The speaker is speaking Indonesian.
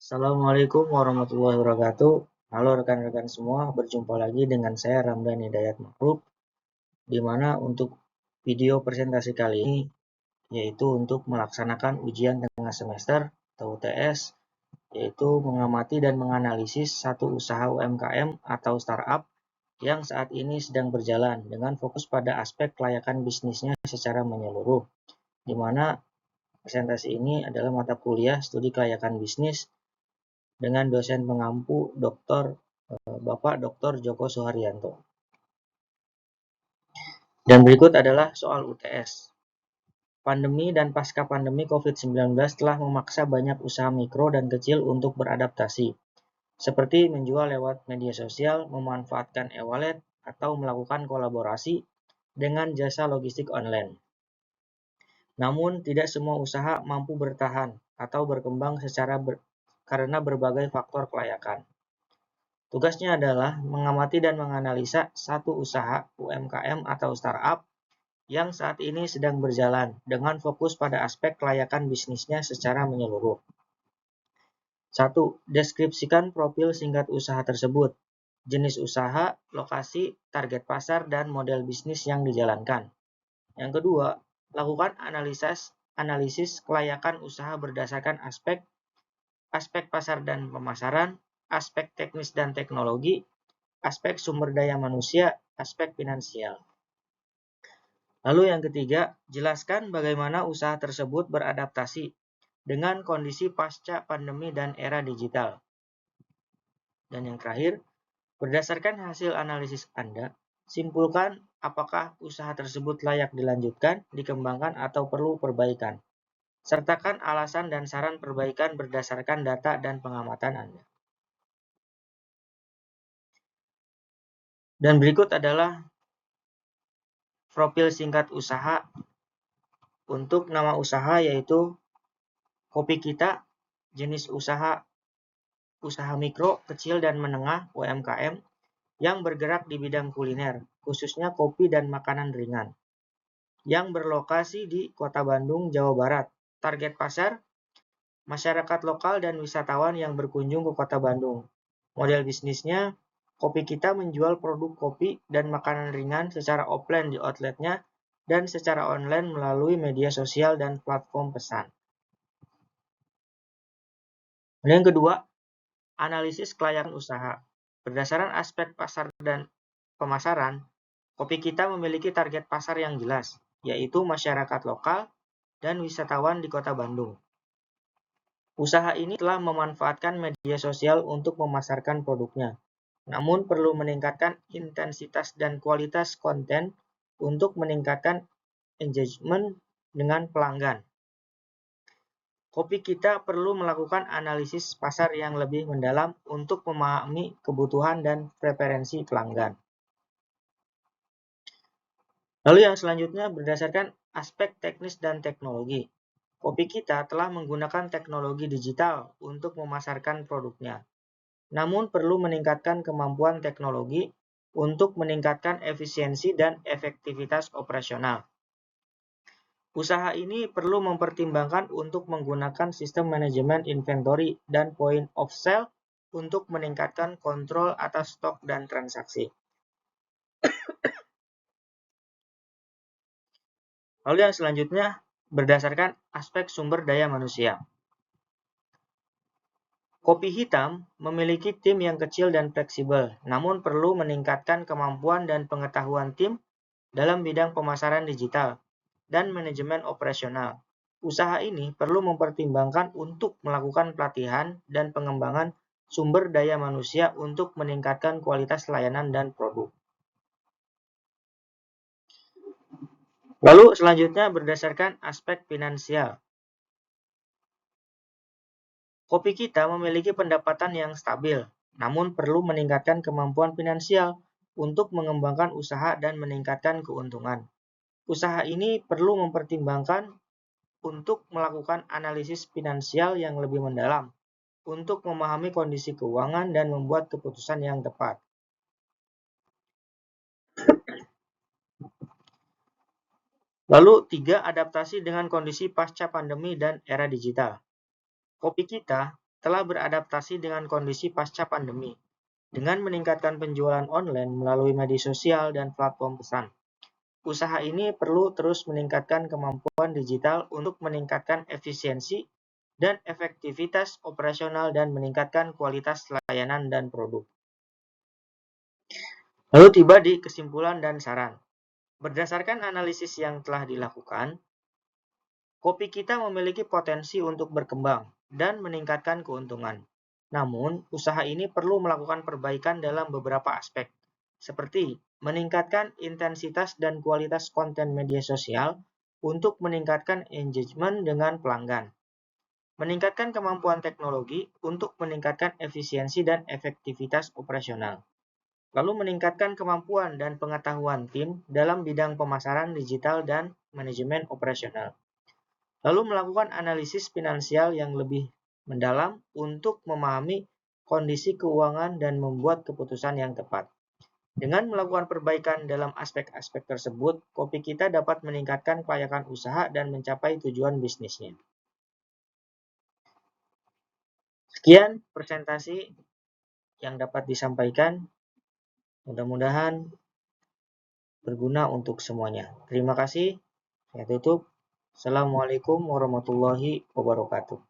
Assalamualaikum warahmatullahi wabarakatuh. Halo rekan-rekan semua, berjumpa lagi dengan saya Ramdan Hidayat Makhluk, di mana untuk video presentasi kali ini yaitu untuk melaksanakan ujian tengah semester atau UTS, yaitu mengamati dan menganalisis satu usaha UMKM atau startup yang saat ini sedang berjalan dengan fokus pada aspek kelayakan bisnisnya secara menyeluruh, di mana presentasi ini adalah mata kuliah studi kelayakan bisnis dengan dosen pengampu Bapak Dr. Joko Suharyanto. Dan berikut adalah soal UTS. Pandemi dan pasca pandemi COVID-19 telah memaksa banyak usaha mikro dan kecil untuk beradaptasi, seperti menjual lewat media sosial, memanfaatkan e-wallet, atau melakukan kolaborasi dengan jasa logistik online. Namun, tidak semua usaha mampu bertahan atau berkembang karena berbagai faktor kelayakan. Tugasnya adalah mengamati dan menganalisa satu usaha UMKM atau startup yang saat ini sedang berjalan dengan fokus pada aspek kelayakan bisnisnya secara menyeluruh. 1. Deskripsikan profil singkat usaha tersebut, jenis usaha, lokasi, target pasar, dan model bisnis yang dijalankan. Yang kedua, lakukan analisis kelayakan usaha berdasarkan aspek pasar dan pemasaran, aspek teknis dan teknologi, aspek sumber daya manusia, aspek finansial. Lalu yang ketiga, jelaskan bagaimana usaha tersebut beradaptasi dengan kondisi pasca pandemi dan era digital. Dan yang terakhir, berdasarkan hasil analisis Anda, simpulkan apakah usaha tersebut layak dilanjutkan, dikembangkan, atau perlu perbaikan. Sertakan alasan dan saran perbaikan berdasarkan data dan pengamatan Anda. Dan berikut adalah profil singkat usaha. Untuk nama usaha yaitu Kopi Kita, jenis usaha mikro, kecil, dan menengah UMKM yang bergerak di bidang kuliner, khususnya kopi dan makanan ringan, yang berlokasi di Kota Bandung, Jawa Barat. Target pasar, masyarakat lokal dan wisatawan yang berkunjung ke Kota Bandung. Model bisnisnya, Kopi Kita menjual produk kopi dan makanan ringan secara offline di outletnya dan secara online melalui media sosial dan platform pesan. Yang kedua, analisis kelayakan usaha. Berdasarkan aspek pasar dan pemasaran, Kopi Kita memiliki target pasar yang jelas, yaitu masyarakat lokal dan wisatawan di Kota Bandung. Usaha ini telah memanfaatkan media sosial untuk memasarkan produknya, namun perlu meningkatkan intensitas dan kualitas konten untuk meningkatkan engagement dengan pelanggan. Kopi Kita perlu melakukan analisis pasar yang lebih mendalam untuk memahami kebutuhan dan preferensi pelanggan. Lalu yang selanjutnya berdasarkan aspek teknis dan teknologi. Kopi Kita telah menggunakan teknologi digital untuk memasarkan produknya. Namun perlu meningkatkan kemampuan teknologi untuk meningkatkan efisiensi dan efektivitas operasional. Usaha ini perlu mempertimbangkan untuk menggunakan sistem manajemen inventory dan point of sale untuk meningkatkan kontrol atas stok dan transaksi. Lalu yang selanjutnya berdasarkan aspek sumber daya manusia. Kopi Hitam memiliki tim yang kecil dan fleksibel, namun perlu meningkatkan kemampuan dan pengetahuan tim dalam bidang pemasaran digital dan manajemen operasional. Usaha ini perlu mempertimbangkan untuk melakukan pelatihan dan pengembangan sumber daya manusia untuk meningkatkan kualitas layanan dan produk. Lalu selanjutnya berdasarkan aspek finansial. Kopi Kita memiliki pendapatan yang stabil, namun perlu meningkatkan kemampuan finansial untuk mengembangkan usaha dan meningkatkan keuntungan. Usaha ini perlu mempertimbangkan untuk melakukan analisis finansial yang lebih mendalam, untuk memahami kondisi keuangan dan membuat keputusan yang tepat. Lalu 3. Adaptasi dengan kondisi pasca pandemi dan era digital. Kopi Kita telah beradaptasi dengan kondisi pasca pandemi, dengan meningkatkan penjualan online melalui media sosial dan platform pesan. Usaha ini perlu terus meningkatkan kemampuan digital untuk meningkatkan efisiensi dan efektivitas operasional dan meningkatkan kualitas layanan dan produk. Lalu tiba di kesimpulan dan saran. Berdasarkan analisis yang telah dilakukan, kopi kita memiliki potensi untuk berkembang dan meningkatkan keuntungan. Namun, usaha ini perlu melakukan perbaikan dalam beberapa aspek, seperti meningkatkan intensitas dan kualitas konten media sosial untuk meningkatkan engagement dengan pelanggan, meningkatkan kemampuan teknologi untuk meningkatkan efisiensi dan efektivitas operasional, lalu meningkatkan kemampuan dan pengetahuan tim dalam bidang pemasaran digital dan manajemen operasional. Lalu melakukan analisis finansial yang lebih mendalam untuk memahami kondisi keuangan dan membuat keputusan yang tepat. Dengan melakukan perbaikan dalam aspek-aspek tersebut, kopi kita dapat meningkatkan kelayakan usaha dan mencapai tujuan bisnisnya. Sekian presentasi yang dapat disampaikan. Mudah-mudahan berguna untuk semuanya. Terima kasih. Saya tutup. Assalamualaikum warahmatullahi wabarakatuh.